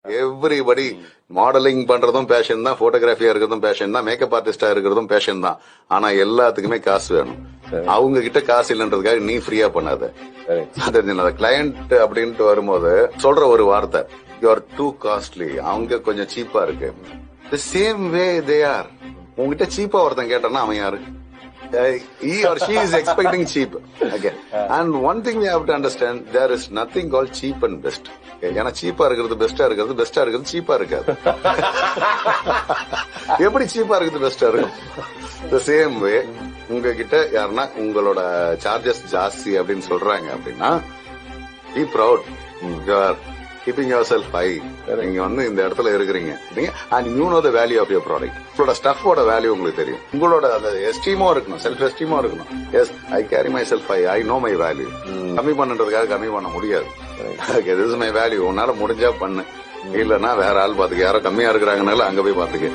Everybody modelling பண்றதும் fashion தான், போட்டோகிராஃபியா இருக்கிறதும் பேஷன் தான், மேக்கப் ஆர்டிஸ்டா இருக்கிறதும் பேஷன் தான். ஆனா எல்லாத்துக்குமே காசு வேணும். அவங்க கிட்ட காசு இல்லன்றதுக்காக நீ ஃப்ரீயா பண்ணாத. கிளையண்ட் அப்படின்ட்டு வரும்போது சொல்ற ஒரு வார்த்தை, யூ ஆர் டூ காஸ்ட்லி, அவங்க கொஞ்சம் சீப்பா இருக்கு. The same way they are. உங்ககிட்ட சீப்பா ஒருத்தன் கேட்டானா அவன் யாரு? He or she is expecting cheap. Okay. And one thing we have to understand, there is nothing called cheap and best. ஏன்னா சீப்பா இருக்கிறது பெஸ்டா இருக்கிறது, பெஸ்டா இருக்கிறது சீப்பா இருக்காது. எப்படி சீப்பா இருக்கிறது பெஸ்டா இருக்கும்? The same way உங்ககிட்ட யாருன்னா உங்களோட சார்ஜஸ் ஜாஸ்தி அப்படின்னு சொல்றாங்க அப்படின்னா, be proud. You are keeping yourself high. நீங்க இந்த இடத்துல இருக்கிறீங்க and you know the value of your product. உங்களோட ஸ்டஃபோட வேல்யூ உங்களுக்கு தெரியும். உங்களோட அந்த எஸ்டீமோ இருக்கணும், செல்ஃப் எஸ்டீமோ இருக்கணும். Yes, I carry myself high, I know my value. கம்மி பண்ணுறதுக்காக கம்மி பண்ண முடியாது. This is my value. உன்னால முடிஞ்சா பண்ணு, இல்லன்னா வேற ஆள் பாத்துக்க. யாரோ கம்மியா இருக்கிறாங்கனால அங்க போய் பாத்துக்க.